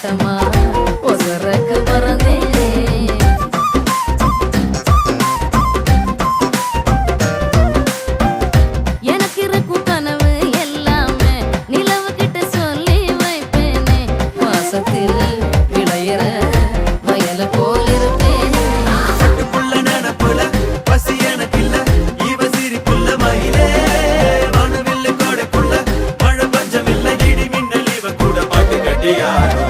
ஆட்டமா ஒசரக்கு மறந்தேனே. எனக்கு இருக்கும் கனவு எல்லாமே நிலவு கிட்ட சொல்லி வைப்பேனே. மாசத்தில் விளையிற வயல போல் இருப்பேனே. புள்ள நினப்புல பசி எனக்கு இல்ல இவ சிரிப்புள்ள மயிலே வானவில்லு கோடைக்குள்ள மழை பஞ்சம் இல்ல இடி மின்னல் இவ கூட பாட்டு கட்டியாடும்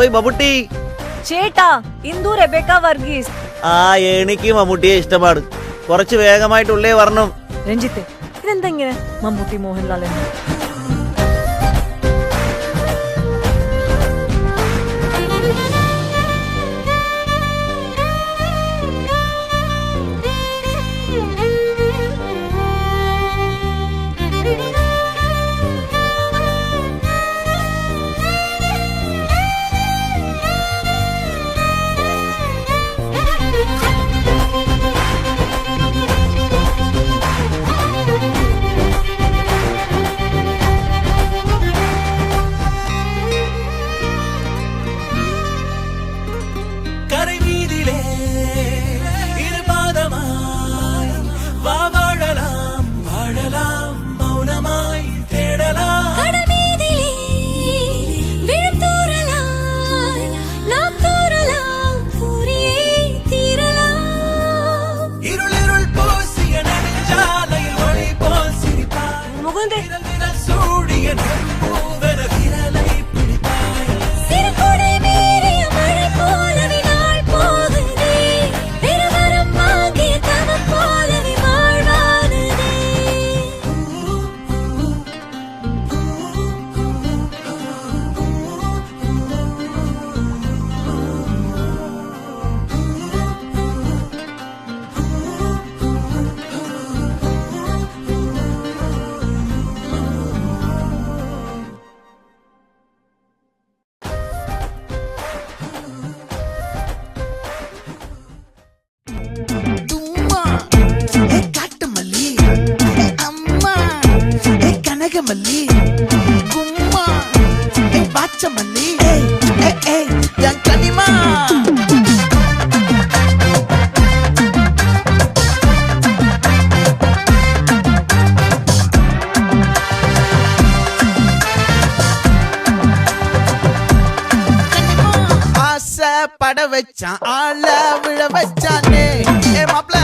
ഓയ് മമ്മൂട്ടി. ചേട്ടാ ഇന്ദു റെബേക്ക വർഗീസ്. ആ എനിക്ക് മമ്മൂട്ടിയെ ഇഷ്ടമാണ്. കുറച്ച് വേഗമായിട്ടുള്ളേ വരണം. രഞ്ജിത്തെ ഇതെന്താ ഇങ്ങനെ മമ്മൂട്ടി മോഹൻലാൽ എന്ന്? கரை மீதிலே இருபாதமாய் வா வாழலாம் வாழலாம் மௌனமாய் தேடலாம் கடமீதிலே விழுத்தூறலாம் நாம் தூறலாம் கூறியே தீரலாம் இருளிருள் பூசிய நெடுஞ்சாலையில் ஒளி போல் சிரிப்பாய் முகுந்தே விரல் சூடிய நெருப்பூவென விரலை பிடிப்பாய் சிறுகுடை மீறிய மழை போலவே நாள் போகுதே பெருவரம் வாங்கிய தவம் போலவே வாழ்வானதே தும்மா ஏ காட்டுமல்லி ஏ அம்மா ஏ கனகமல்லி கும்மா ஏ பாச்சமல்லி ஏ என் கனிமா ஆசை பட வச்சான் ஆள விழ வச்சானே ஏ மாப்ள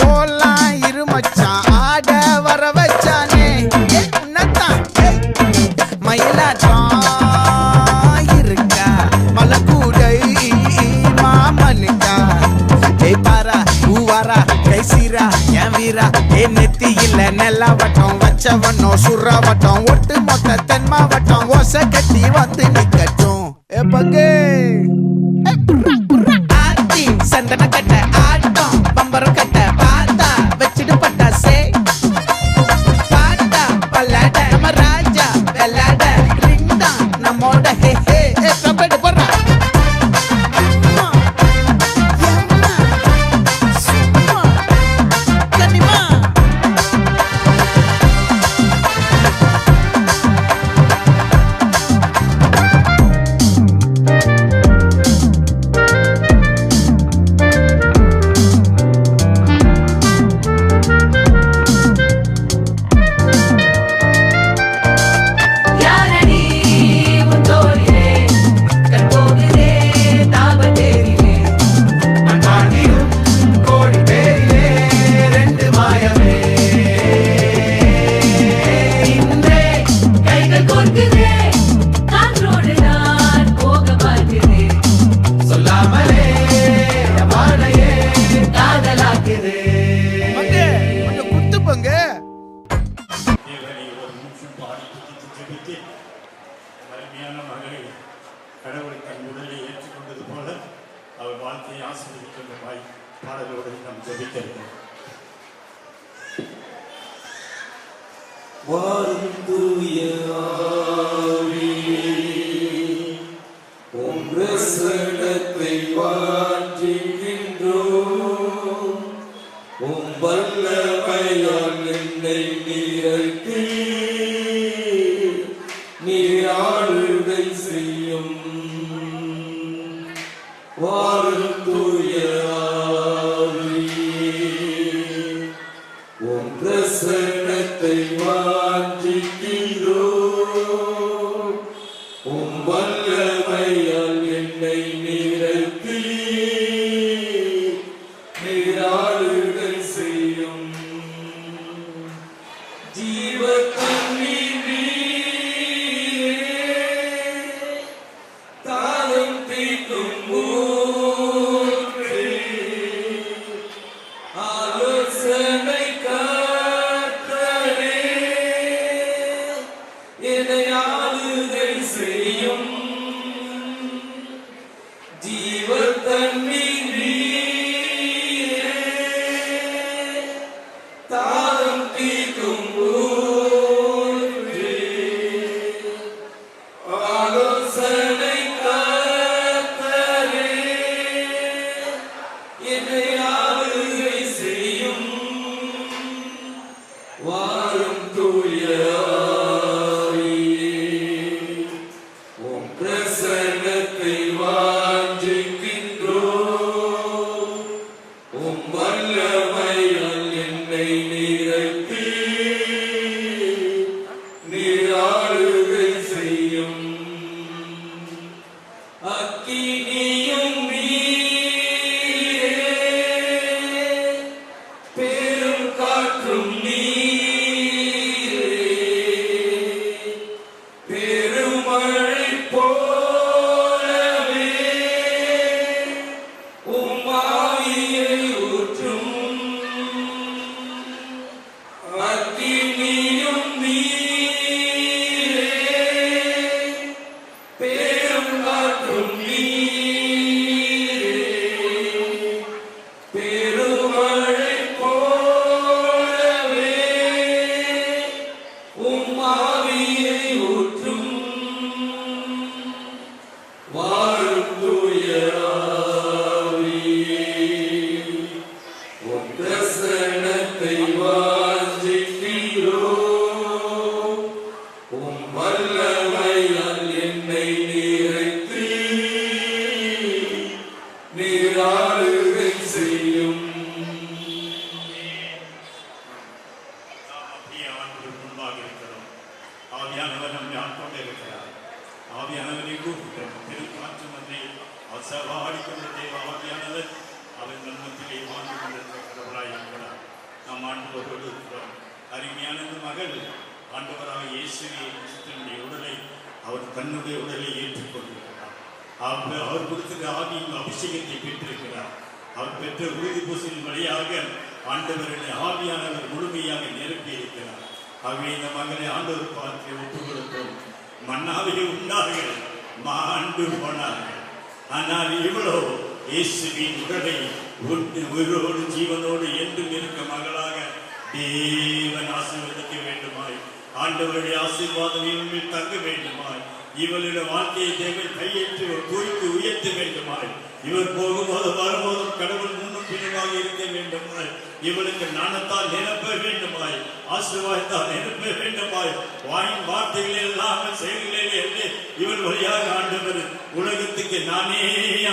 போலாம் இரு மச்சான் ஆட வர வச்சானே ஏ உன்னத்தான் மயிலாட்டம் இருக்கா மலக்கூடை மாமனுக்கா ஏய் பாரா பூவாரா கைசீரா என் வீரா ஏ நெத்தி இல்ல நெல்லா வட்டம் வச்சவனோ சுறா வட்டம் ஒட்டு மொத்த தென் மாவட்டம் ஓசை கட்டி வந்து நிக்கட்டும் ஏ பங்கே ஆத்தி சந்தன கட்ட ஆட்டம் பம்பரம் கட்ட பாத்தா வச்சிடு பட்டாசே பாட்டா பல்லாட நம்ம ராஜா வெள்ளாட ரிங் தான் நம்மோட ஹே ஹே ஏ கபடி போறா அம்மா எம்மா சும்மா கனிமா யாரடி உந்தோரிலே கற்போகிலே தாபத்தேரிலே மண்பாண்டியும் கோடி பேரிலே ரெண்டு மாயமே இன்றே கைகள் கோர்க்குதே காற்றோடு நான் போக பார்க்குதே சொல்லாமலே வாழையே காதலாக்குதே பங்கே கொஞ்சம் குத்து பங்கே தேவனை ஒரு நிமிஷம் பாடி துதித்து ஜெபித்து அருமையான மகளை கடவுளை தன் உடலை ஏற்றுக்கொண்டது போல அவர் வாழ்க்கையை ஆசீர்வதிக்கின்றமாய் பாடலோடு நாம் ஜெபிக்கிறோம். வாரும் தூய ஆவியே, உம் பிரசன்னத்தை வாஞ்சிக்கின்றோம். உம் வல்லமையால் என்னை நிரப்பி நீர் ஆளுகை செய்யும். வாரும் தூய ஆவியே, உம் பிரசன்னத்தை வாஞ்சிக்கின்றோம். உம் வல்லமையால் என்னை நிரப்பி நீர் ஆளுகை செய்யும். ஜீவ தண்ணீர் நீரே, ஆலோசனை கர்த்தரே, என்னை ஆளுகை செய்யும். ஜீவ தண்ணீர் நீரே, தாகம் தீர்க்கும் ஊற்றே. ஆலோசனை கர்த்தரே, என்னை ஆளுகை செய்யும். வாரும் தூய ஆவியே, உம் பிரசன்னத்தை வாஞ்சிக்கின்றோம். உம் வல்லமையால் என்னை நிறைத்து நீர் ஆளுகை செய்யும். அக்கினியும் நீரே, பெரும் காற்றும் நீரே, பெருமழை போலவே உம் ஆவியை ஊற்றும். அக்கினியும் நீரே, பெரும் காற்றும் நீரே, பெருமழை போலவே உம் ஆவியை ஊற்றும். வாரும் தூய ஆவியே, உம் பிரசன்னத்தை வாஞ்சிக்கிறோம். உம் வல்லமையால் என்னை நிறைத்து நீர் ஆளுகை செய்யும். நாம் அப்படியே ஆண்டவர் முன்பாக இருக்கிறோம். ஆவியானவர் நம்மை ஆட்கொண்டு இருக்கிறார். ஆவியானவரை கூப்பிட்டோம். பெருங்காற்று மன்றை அசவாடிக்கொண்ட தேவ ஆவியானவர் அவர் நம்மத்திலே வாழ்ந்து கொண்டிருக்கிற கடவுளாய் இருக்கிறார். நாம் ஆண்டவரோடு இருக்கிறோம். அருமையான இந்த மகள் ஆண்டவராக இயேசுவை கிறிஸ்துவினுடைய உடலை அவர் தன்னுடைய உடலை ஏற்றுக்கொண்டிருக்கிறார். அவர் கொடுத்த ஆவியின் அபிஷேகத்தை பெற்றிருக்கிறார். அவர் பெற்ற உறுதி பூசலின் வழியாக ஆண்டவருடைய ஆவியானவர் முழுமையாக நிரப்பி இருக்கிறார். ஆகவே இந்த மகளை ஆண்டவர் பார்த்து ஒப்புக் கொடுத்தோம். மன்னாவே உண்டார்கள், மாண்டு போனார்கள். ஆனால் இவ்வளோ இயேசுவின் உடலை உயிரோடு ஜீவனோடு என்றும் இருக்க மகளாக தேவன் ஆசீர்வதிக்க வேண்டுமாய், ஆண்டவருடைய ஆசீர்வாதம் இவர்கள் தங்க வேண்டுமாய், இவளுடைய வாழ்க்கையை தேவன் கையேற்று தூக்கி உயர்த்த வேண்டுமாய், இவர் போகும்போது வரும்போதும் கடவுள் முன்னும் பின்னுமாக இருக்க வேண்டுமாய், இவளுக்கு ஞானத்தால் நிரப்ப வேண்டுமாய், ஆசீர்வாதத்தால் நிரப்ப வேண்டுமாய், வாயின் வார்த்தைகள் இல்லாமல் செயல்களிலே இவள் வழியாக ஆண்டவர் உலகத்துக்கு நானே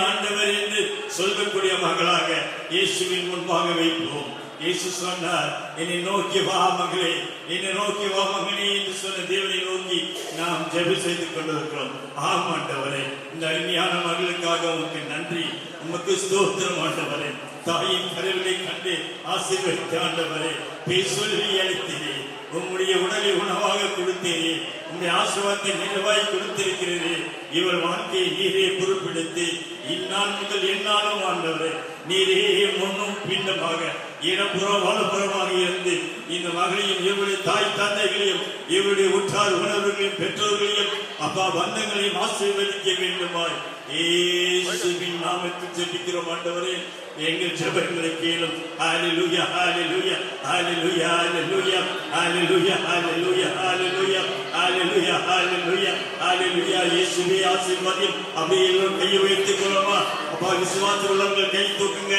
ஆண்டவர் என்று சொல்லக்கூடிய மகளாக இயேசுவின் முன்பாக வைப்போம். இயேசு சொன்னார், என்னை நோக்கி வா மகளே, என்னை நோக்கி வா மகனே என்று சொன்ன தேவனை நோக்கி நாம் ஜெபம் செய்து கொண்டிருக்கிறோம். ஆம் ஆண்டவரே, இந்த அருமையான மகளுக்காக உமக்கு நன்றி, உமக்கு ஸ்தோத்திரம் ஆண்டவரே. தாயின் கருவிலை கண்டு ஆசீர்வதித்த ஆண்டவரே, பேசொல்லி அளித்தீரே, உம்முடைய உடலை உணவாக கொடுத்தீரே, உம்முடைய ஆசீர்வாதத்தை நிறைவாய் கொடுத்திருக்கிறீரே. இவள் வாழ்க்கையை நீரே பொறுப்பெடுத்து இந்நாள் முதல் எந்நாளும் ஆண்டவரே நீரே முன்னும் பின்னமாக இடப்புறம் வலப்புறமாக இருந்து இந்த மகளையும் இவருடைய தாய் தந்தைகளையும் இவருடைய உற்றார் உணர்வுகளையும் பெற்றோர்களையும் அப்பா பந்தங்களையும் ஆசீர்வதிக்க வேண்டுமாய் இயேசுவின் நாமத்தில் ஜெபிக்கிறோம் ஆண்டவரே. எங்கள் ஜெபங்களை கேளும். ஹalleluya ஹalleluya ஹalleluya ஹalleluya ஹalleluya ஹalleluya ஹalleluya ஹalleluya ஹalleluya ஹalleluya. இயேசுவே ஆசீர்வதியும். அப்படியே எல்லோரும் கையை உயர்த்திக் கொள்ளுமா. அப்பா விசுவாச உள்ளவர்கள் கை தூக்குங்க.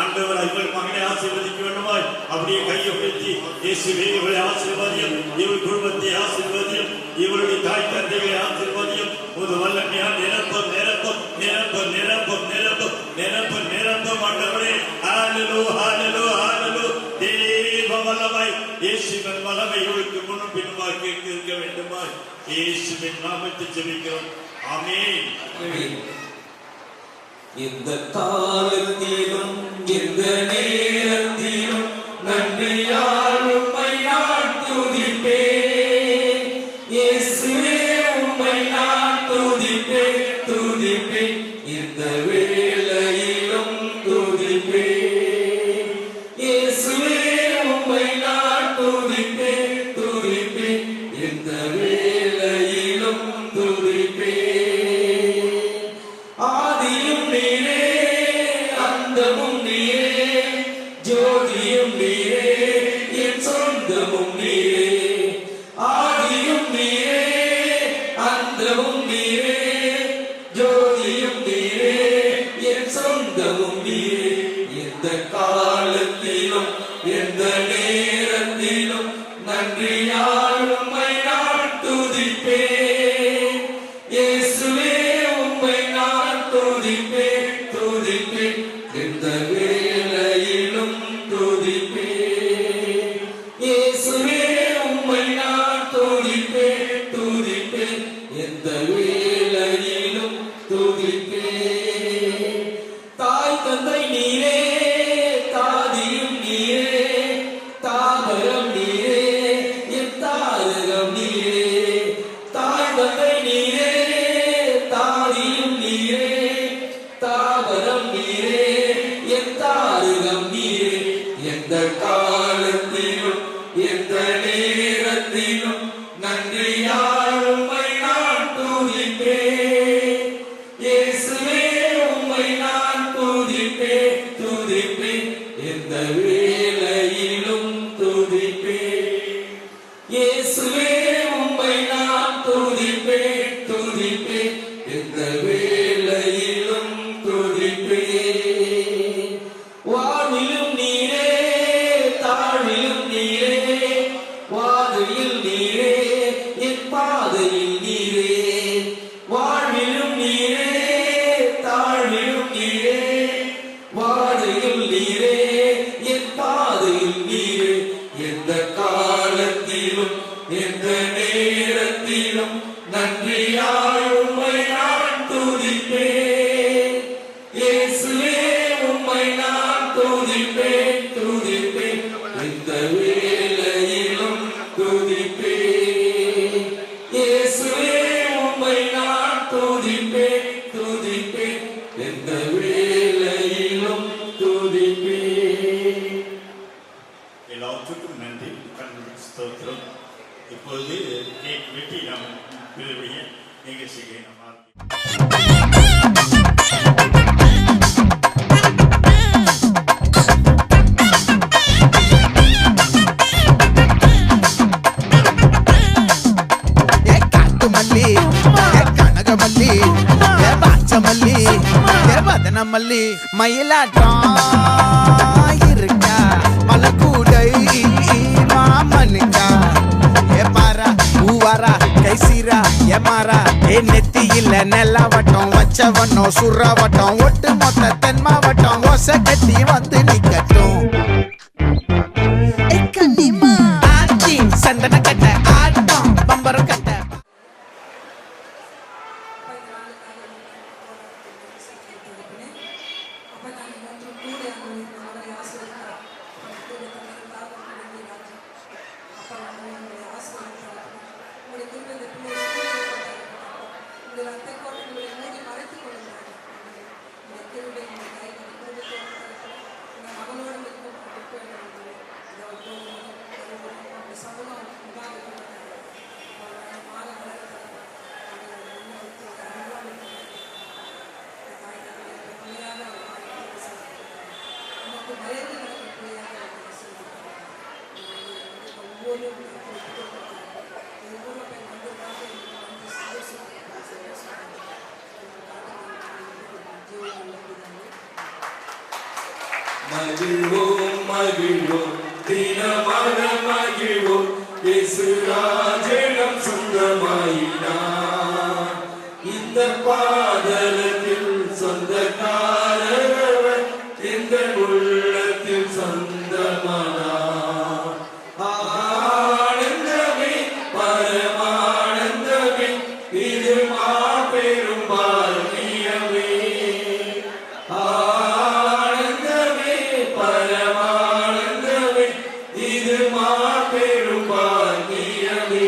ஆண்டவர் இவள் மகனை ஆசீர்வதிக்க வேண்டுமாய் அப்படியே கையை உயர்த்தி இயேசுவே இவளை ஆசீர்வதியும், இவள் குடும்பத்தை ஆசீர்வதியும், இவளுடைய தாய் தந்தைகளை ஆசீர்வதியும். ஒரு வல்லமையான நிரப்பம் நிரப்பம் நிரப்பம் நிரப்பம் நிரப்பம் நிரப்பம் நிரப்பம் ஆண்டவரே. ஹalleluya ஹalleluya ஹalleluya. தேவ வல்லமை இயேசுவின் வல்லமை இவளுக்கு முன்னும் பின்னுமாக இருக்க வேண்டுமாய் இயேசுவின் நாமத்தில் ஜெபிக்கிறோம். ஆமென். இந்த காலத்திலும் இந்த நேரத்திலும் நன்றியால் உம்மை நான் துதிப்பேன். இயேசுவே உம்மை நான் துதிப்பேன் துதிப்பேன். இந்த வேளையிலும் துதிப்பேன். ஜோதியும் நீரே என் சொந்தமும் நீரே ஆதியும் நீரே அந்தமும் நீரே ஜோதியும் நீரே என் சொந்தமும் நீரே எந்த காலத்திலும் எந்த நேரத்திலும் நன்றியால் உம்மை நான் துதிப்பேன் இயேசுவே உம்மை நான் துதிப்பேன் துதிப்பேன் எந்த வேளையிலும் துதிப்பேன் இயேசுவே உம்மை நான் துதிப்பேன் துதிப்பேன் எந்த வேளையிலும் துதிப்பேன் தாய் தந்தை நீரே தாதியும் நீரே தாவரம் நீரே என் தாரகம் நீரே தாய் தந்தை நீரே தாதியும் நீரே தாவரம் நீரே என் தாரகம் நீரே எந்த காலத்திலும் எந்த நேரத்திலும் நன்றியால் உம்மை நான் துதிப்பேன் இயேசுவே உம்மை நான் துதிப்பேன் துதிப்பேன் எந்த வேளையிலும் துதிப்பேன் இயேசுவே உம்மை நான் துதிப்பேன் துதிப்பேன் எந்த வேளையிலும் துதிப்பேன் வாழ்விலும் நீரே தாழ்விலும் நீரே வாதையில் நீரே என் பாதையில் நீரே வாழ்விலும் நீரே தாழ்விலும் நீரே வாதையில் நீரே என் பாதையில் நீரே எந்த காலத்திலும் எந்த நேரத்திலும் நன்றியால் உம்மை நான் துதிப்பேன் இயேசுவே உம்மை நான் துதிப்பேன் துதிப்பேன் எந்த வேளையிலும் துதிப்பேன் இயேசுவே உம்மை நான் துதிப்பேன் துதிப்பேன் எந்த வேளையிலும் துதிப்பேன் எல்லாத்துக்கும் நன்றி கண்ணுக்கு ஸ்தோத்திரம். இப்பொழுது கேக் வெட்டி நாம் பெருமைய நிகழ்ச்சியை நாம் ஆரம்பிப்போம். ஏ காட்டு மல்லி ஏ கனக மல்லி ஏ பாச்ச மல்லி ஏ வதன மல்லி மயிலாட்டம் இருக்கா மலக்கூடை மாமனுக்கா ஏ பாரா பூவாரா கைசீரா ஏ மாறா ஏ நெத்தி இல்ல நெல்லவட்டம் வச்சவட்டம் சுறவட்டம் ஒட்டு மொத்த தென் மாவட்டம் ஒச கட்டி வந்து நிக்கட்டும் ஆச்சி சந்தன கட்ட ஆட்டம் பம்பரம் கட்ட மகிழ்வோம் மகிழ்வோம் தினமாக மகிழ்வோம் இயேசு ராஜனம் சொந்தமாயினார் இந்த பாதலத்தில் சொந்தக்காரர் இந்த உள்ளத்தில் சொந்தமானார் ஆனந்தமே பரமானந்தமே இது மாபெரும் பாக்கியமே ஆனந்தமே பரமானந்தமே இது மாபெரும் பாக்கியமே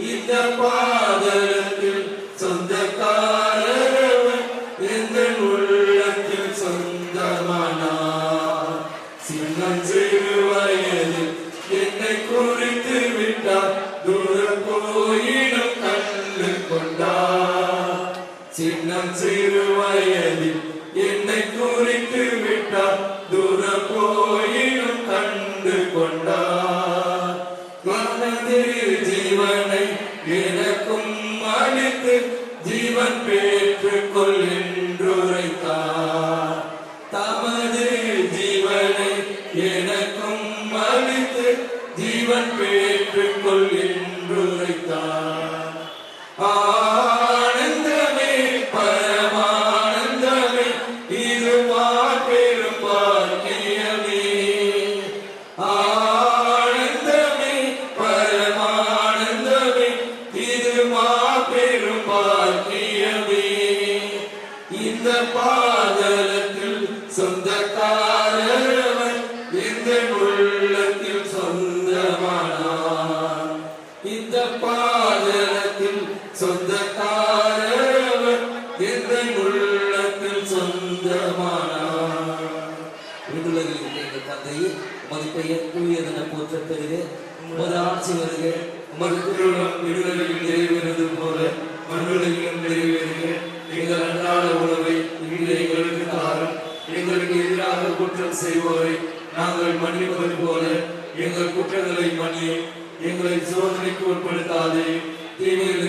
இந்த பாதலத்தில் சொந்தக்காரர் இந்த உள்ளத்தில் சொந்தமானார் சின்னம் சிறு வயதில் என்னை குறித்து விட்டார் தூரம் போயினும் கண்டு கொண்டார் சின்னம் சிறு வயதில் என்னை குறித்து விட்டார் தூர போயினும் கண்டு கொண்டார் தனது ஜீவனை எனக்கும் அளித்து ஜீவன் பெற்றுக் கொள்கின்றுரைத்தார் தமது ஜீவனை எனக்கும் அளித்து ஜீவன் பெற்றுக் கொள்கின்றுரைத்தார் ஆனந்தமே பரமானந்தமே இது மாபெரும் பாக்கியமே ஆனந்தமே பரமானந்தமே இது மாபெரும் பாக்கியமே இந்த பாதலத்தில் சொந்தக்காரவர் இந்த உள்ளத்தில் சொந்தமானார் இந்த பாதலத்தில் சொந்தக்காரவர் இந்த உள்ளத்தில் சொந்தமானார் விடுதலையில் எங்கள் தந்தையே உமது பெயர் தூயதென போற்றப் பெறுக உமது ஆட்சி வருக உமது திருவுளம் விடுதலையில் நிறைவேறுவது போல மண்ணுலகிலும் நிறைவேறுக எங்கள் அன்றாட உணவை இன்று எங்களுக்கு தாரும் எங்களுக்கு எதிராக குற்றம் செய்வோரை நாங்கள் மன்னிப்பது போல எங்கள் குற்றங்களை மன்னியும் எங்களை சோதனைக்கு உட்படுத்தாதே தீமையில்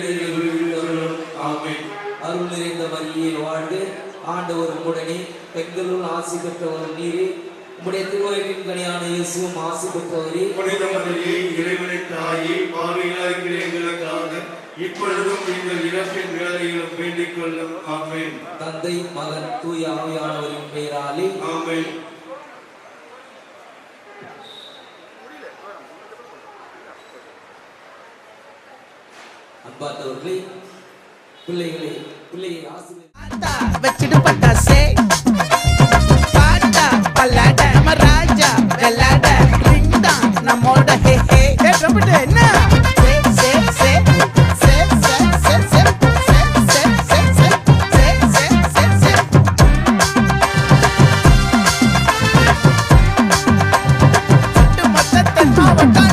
ஆமென் அருள் நிறைந்த மரியே வாழ்க ஆண்டவர் உடனே பெண்களுள் ஆசி பெற்றவர் நீரே உம்முடைய திருவயிற்றின் கனியான இயேசுவும் ஆசி பெற்றவரே புனித மரியே இறைவனை தாயே பாவிகளாகிற எங்களுக்காக இப்பொழுதும் எங்கள் இறப்பின் வேலையிலும் வேண்டிக் கொள்ளும் ஆமென் தந்தை மகன் தூய ஆவியானவரின் பெயராலே ஆமென் அன்பார்ந்தவர்களே பிள்ளையை ஆசிரியர் வச்சிட்டு பட்டாசே பாட்டா பல்லாட நம்ம ராஜா வெள்ளாட ரிங் தான் நம்மோட ஹே ஹே என்ன சே சே சே சே சே சே சே சே சே சே சே சே சே சே மொத்தத்தை மாவட்டம்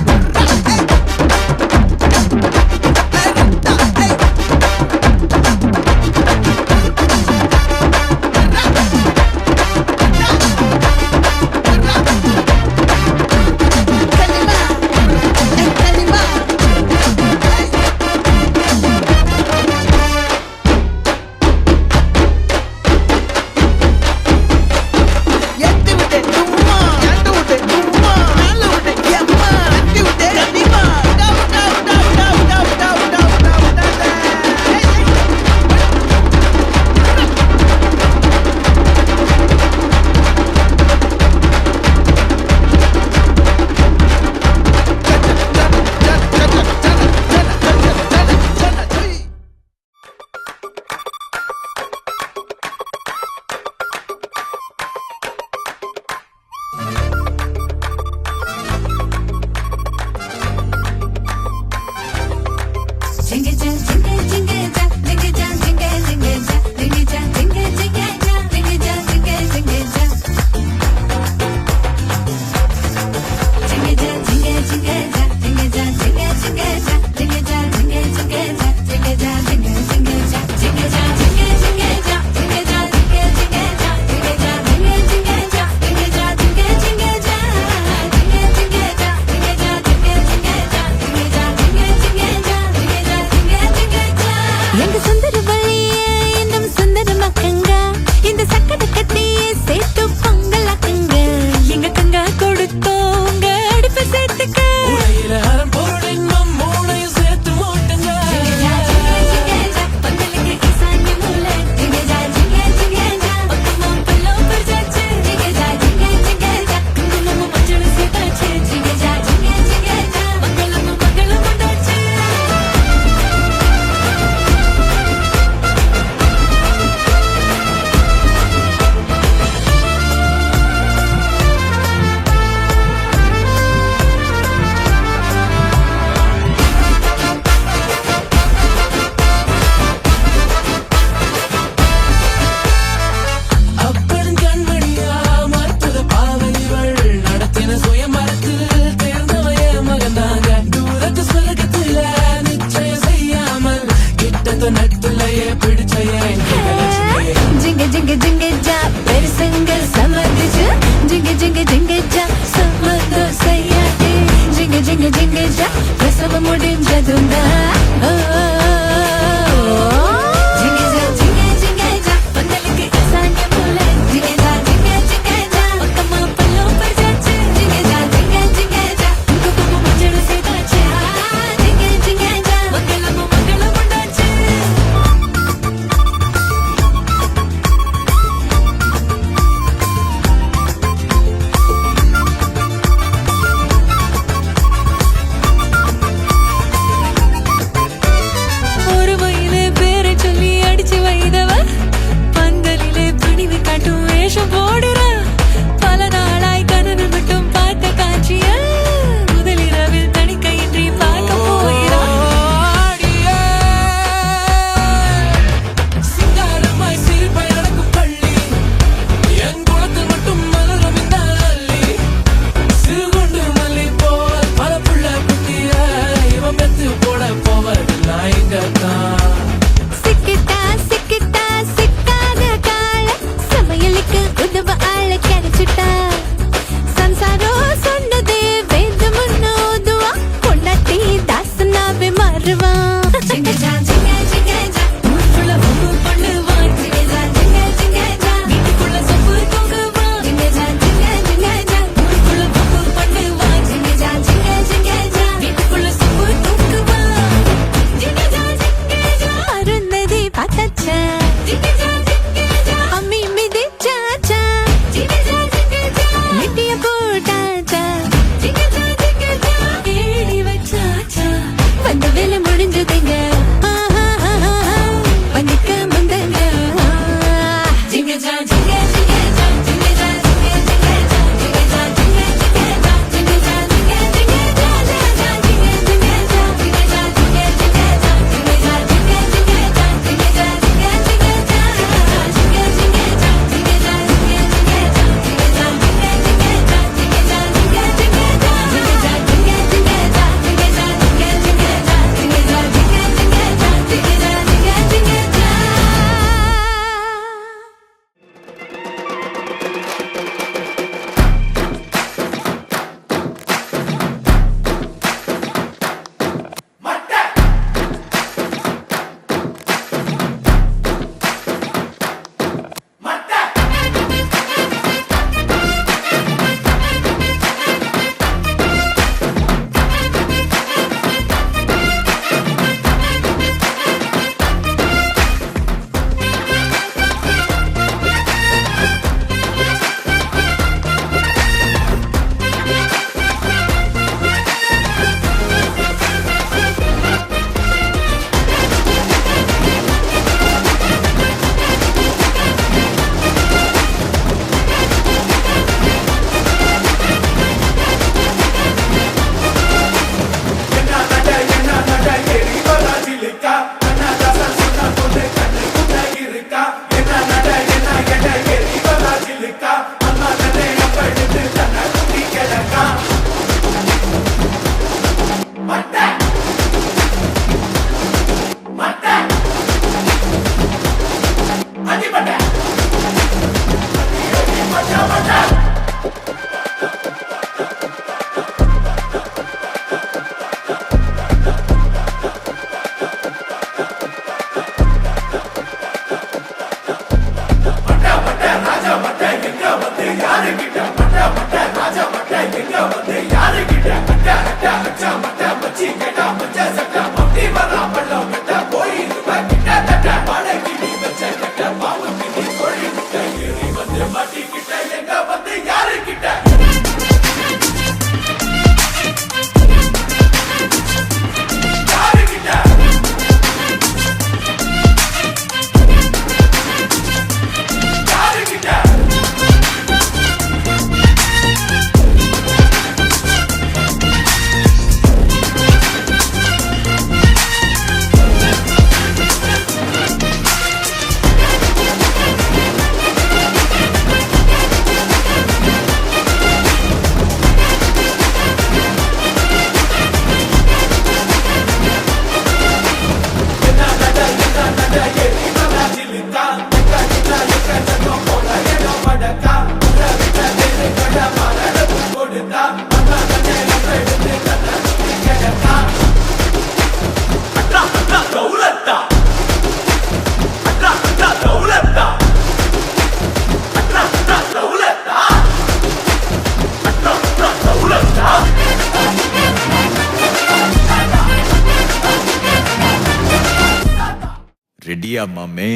ரெடியா மாமே?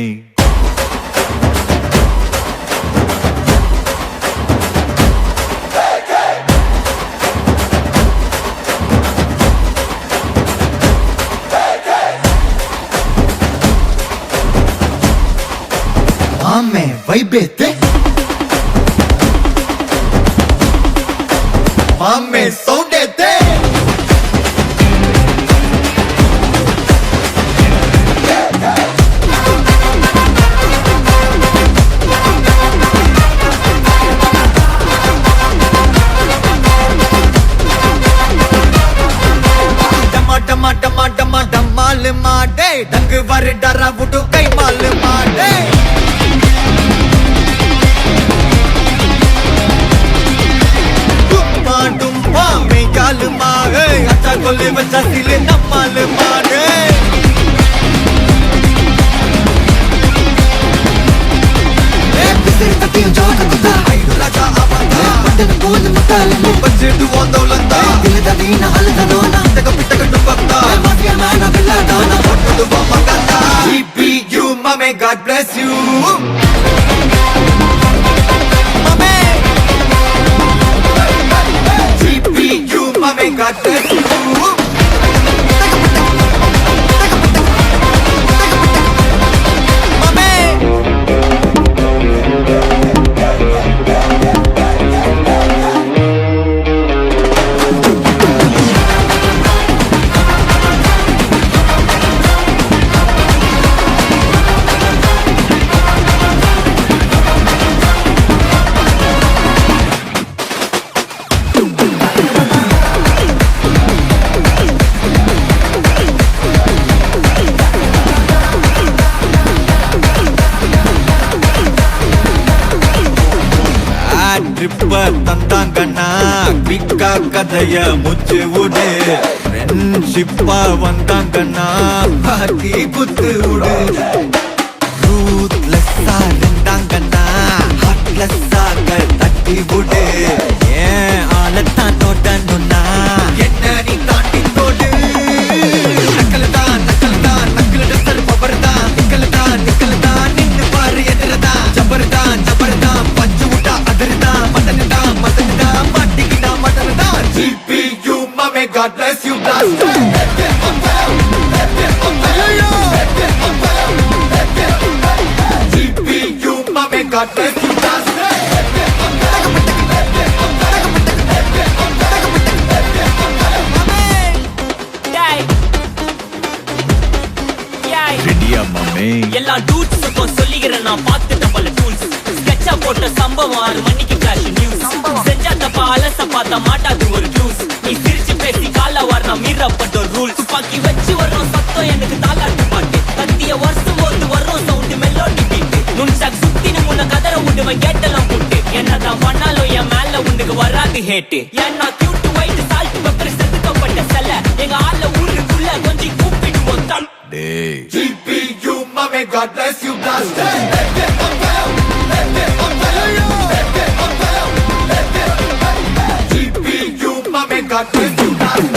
Mame, vai bete. மாமே சவுண்டேத்தே. டமா டமா டமா டமால் மாடே டங்கு வர டரா புட்டு கை மால் மாடே டும்மா டும்மா மே கால் மாடே அச்சா கொல்லே வச்சா சிலே நம்மால் மாடே Bisir takiyo jona kuta. ஐடுலா ஜா ஆபாதா Patan koon matalam. பஞ்சிடு ஓந்தோலந்தா Dil da veena halda dona. தக பிட்டகட்டு பக்தா Mafia mana billa dona. ஒட்டுது Mahanta GPU மாமே God bless you மாமே GPU மாமே God bless you மாமே ட்ரிப்ப தந்தாங்கண்ணா பிக்கா கதைய முச்சு விடு ஃப்ரெண்ட்ஷிப்பா வந்தாங்கண்ணா பாட்டி குத்து விடு ரூத்லெஸ்ஸா இருந்தாங்கண்ணா ஹார்ட்லெஸ்ஸாக தட்டி விடு ஏன் ஆளத்தான் நோட்டணும்னா என்ன நீ தாண்டி போடு நக்கல் தான் நக்கல் டஸ்டர் பவர் தான் நிக்கல் தான் நின்னு பாரு எதிரதான் ஜபர் தான் பஞ்சு விட்டா அதிர்தான் மட்டன் தான் மாட்டிக்கிட்டா மட்டன் தான் GPU மாமே God bless you blast GPU மாமே God bless you blast ரெடியா மாமே? எல்லா டூட்ஸுக்கும் சொல்லிக்கிறேன் நான் பார்த்துட்ட பல டூல்ஸ் ஸ்கெட்சா போட்ட சம்பவம் 6 மணிக்கு ஃபிளாஷ் நியூஸ் செஞ்சா தப்பா அலச பார்த்தா மாட்டாது ஒரு ஜூஸ் நீ சிரிச்சு பேசி கால வரணும் மீறப்பட்ட ரூல்ஸ் துப்பாக்கி வச்சு வர்றோம் சத்தம் எனக்கு தாலாட்டு பாட்டு கத்திய வருஷம் போது வர்றோம் சவுண்ட் மெலோடி பீட்டு நுண்சாக் சுத்தினு முன்ன கதற விடுவேன் கேட்டெல்லாம் போட்டு என்னதான் பண்ணாலும் என் மேல உனக்கு வராது ஹேட்டு ஏன்னா கியூட் ஒயிட் சால்ட் பெப்பர் செதுக்கப்பட்ட செல்ல எங்க ஆள ஊருக்குள்ள கொஞ்சம் கூப்பிடுவோம் தம் டேய் GPU மாமே God bless you blast GPU மாமே God bless you blast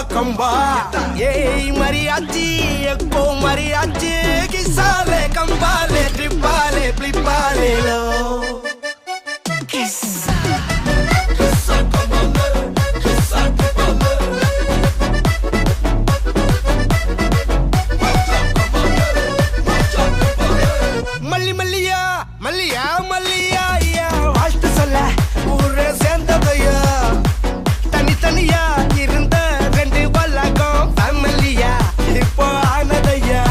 Kamba Yay mariachi Eko mariachi Kisale kambale Tripale Plipale lo Kissa Malli malliya Malliya malliya வாழ்த்து சொல்ல ஊரே சேர்ந்ததையா தனித்தனியா இருந்த 2 வலகம் ஃபேமிலியா இப்போ ஆனதையா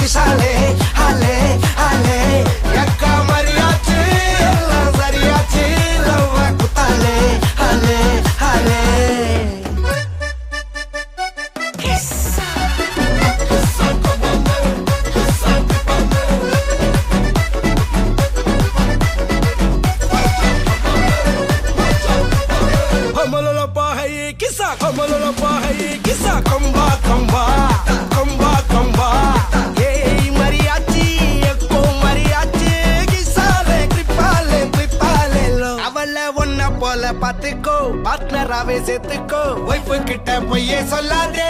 கிசாலே ஹாலே ஹாலே எக்கா மரியாச்சு எல்லாம் சரியாச்சு லவ்வ குத்தாலே ஹாலே ஹாலே Komololo pahaye kisa komololo pahaye kisa komba komba komba komba hey mariachi ekko mariachi kisale kripale lo avalla onna pola pathiko partner ave sethuko wife kitta poye sollade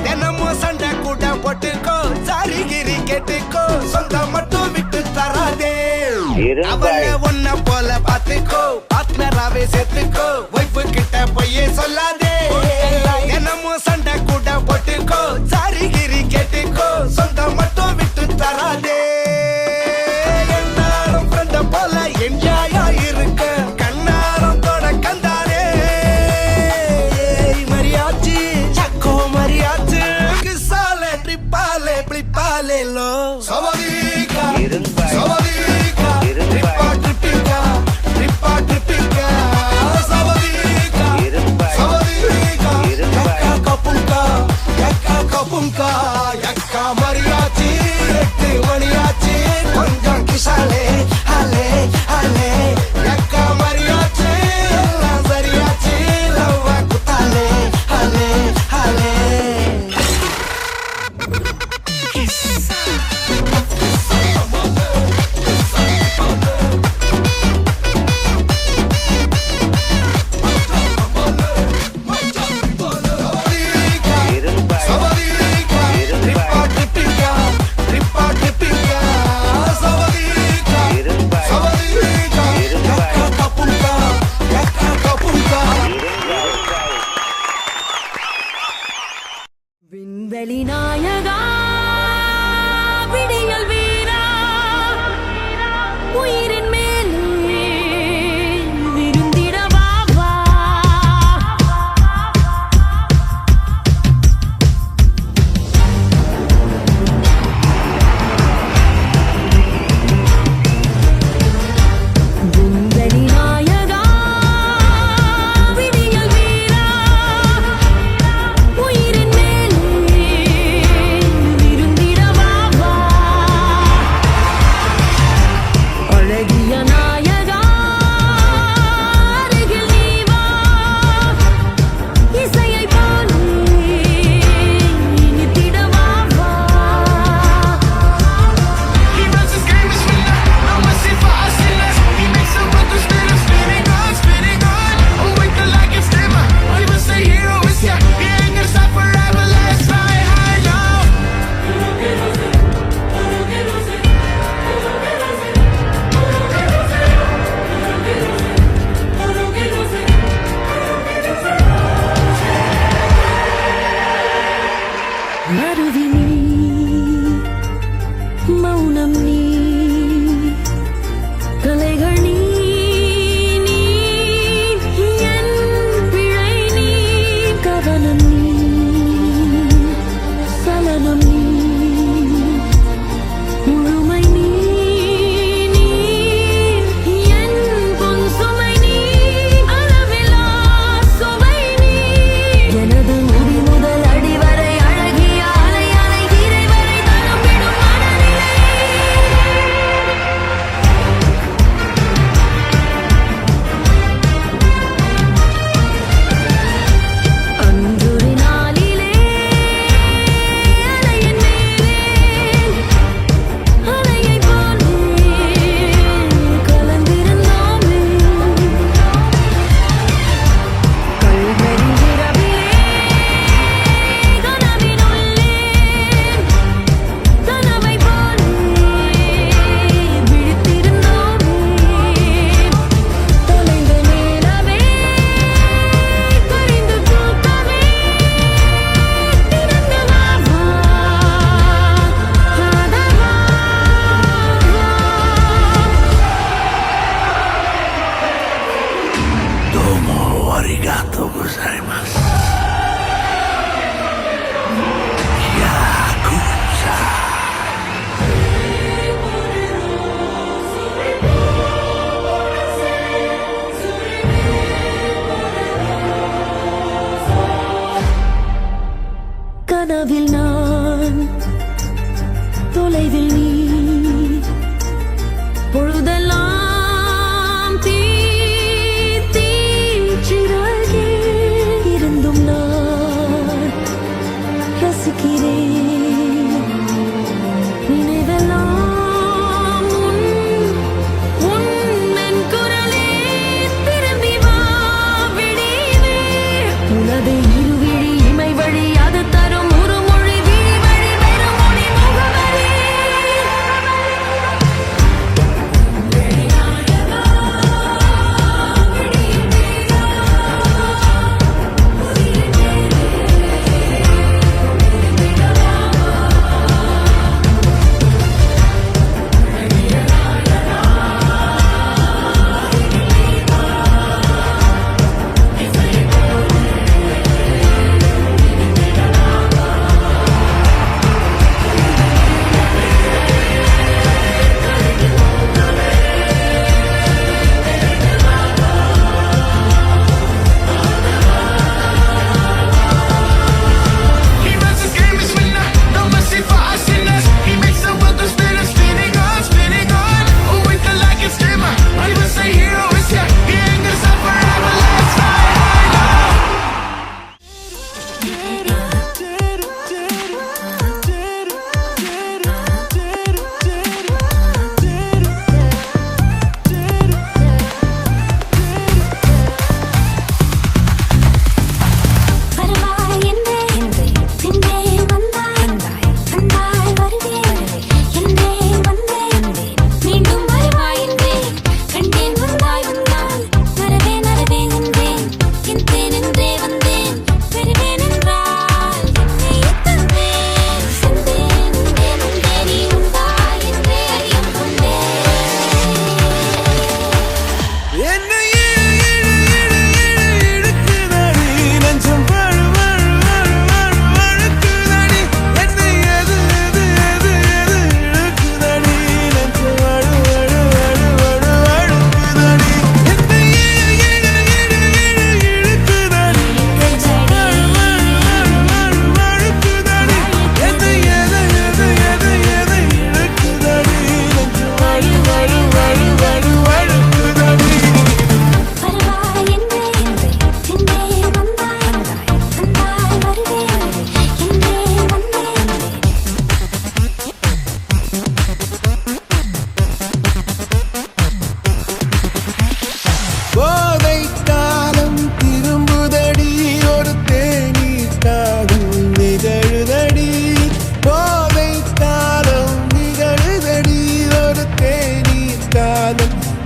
denamo sanda kuda pottuko sari giri kettuko sonda mattu vittu tarade avalla onna pola pathiko partner ave sethuko wife kitta poye sollade denamo sanda kuda pottuko sari giri kettuko sonda mattu vittu tarade ennarum friend pola enjoy irukka kannarum toda kandane mariachi chakko mariachi kisale tripale plipale lo savadika savadika tripa tripika savadika savadika yakka kapunka yakka mariachi எட்டு மணியாச்சு கொஞ்சம் கிசாலே ஹாலே ஹாலே yakka mariachi எல்லாம் சரியாச்சு லவ்வ குத்தாலே ஹாலே ஹாலே savadika தொலைவில் நீ பொழுதெல்லாம் தீச்சிறகே இருந்தும் நான் ரசிக்கிறேன் நினைவெல்லாம் உன் குரலே திரும்பி வா விடிவே உனது இருவிழி இமை வழி அது தரும் ஒரு மொழி விழி வழி வெறும் மொழி முகவரி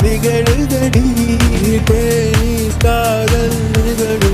நிகழுதடி தேனி காதல் நிகழுதடி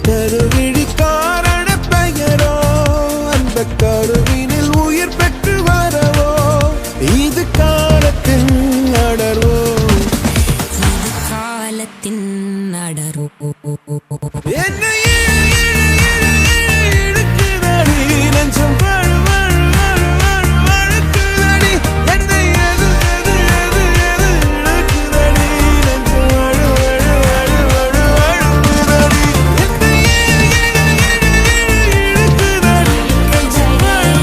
கருவிழி காரண பெயரோ அந்த கருவினில் உயிர் பெற்று வரவோ இது காலத்தின் அடர்வோ காலத்தின் அடர்வோ என்னையே இழுக்குதடி நெஞ்சம் வழுக்குதடி என்னை எது இழுக்குதடி நெஞ்சம் வழுக்குதடி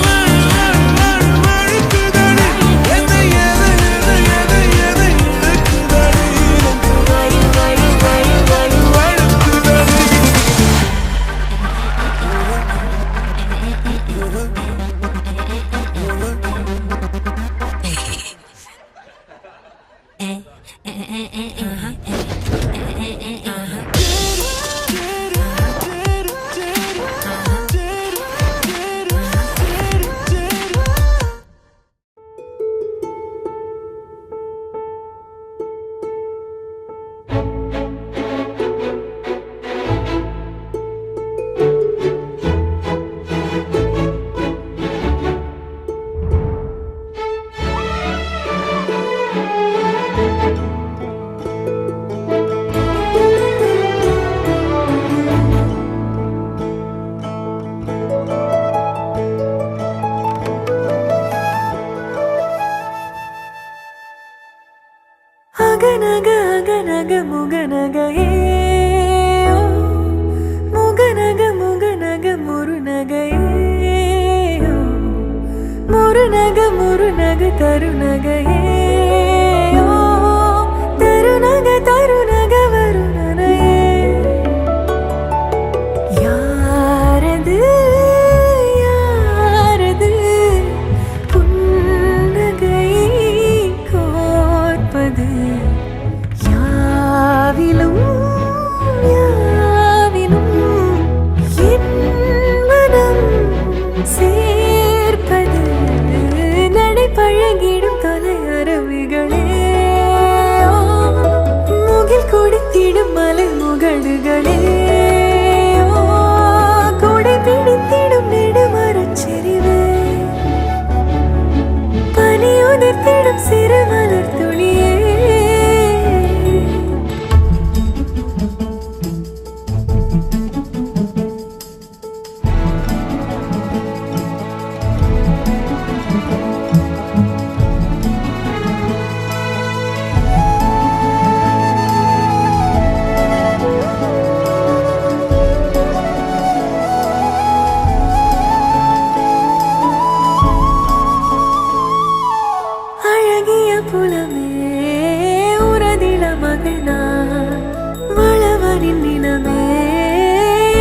அகநக அகநக முகநகையே ஓ, முகநக முகநக முருநகையே ஓ, முருநக முருநக தருநகையே ஓ, தருநக தருநக வருணனையே யாரது யாரது புன்னகை கோர்ப்பது யாவிலும் யாவிலும் என் மனம் சேர்ப்பது நடை பழகிடும் தொலை அரவுகளே ஓ, முகில் கொடுத்திடும் மலை முகடுகளே ஓ, கொடை பிடித்திடும் நெடுமரச் செறிவே பனி உதிர்த்திடும் சிறு மலர் துளியே அழகிய புலமே உரதில மகனா வளவனின் நிலமே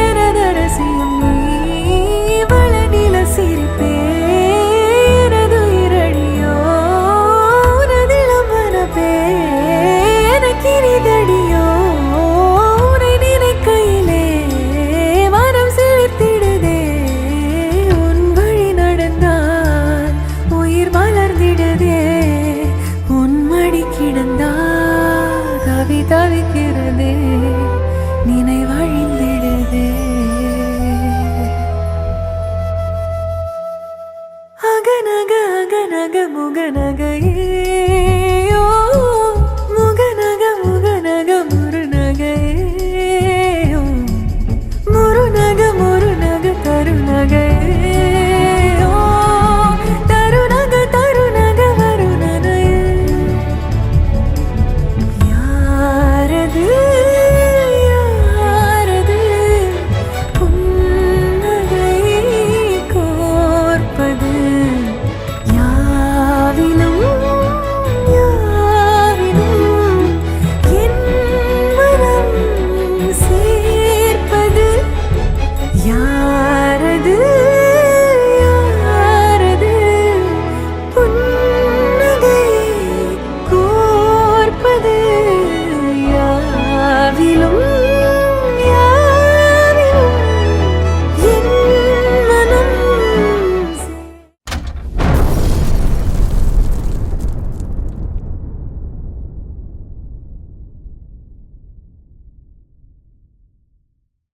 எனதரசியும் நீ வளநில சிரிப்பே எனது இரடியோ உனதிலம் மனப்பே எனக்கினிதடியோ உனை நினைக்கையிலே மனம் சிலிர்த்திடுதே உன் வழி நடந்தால் உயிர் மலர்ந்திடுதே உன் மடி கிடந்தால் தவி தவிக்கிறதே நினைவழிந்திடுதே அகநக அகநக முகநகை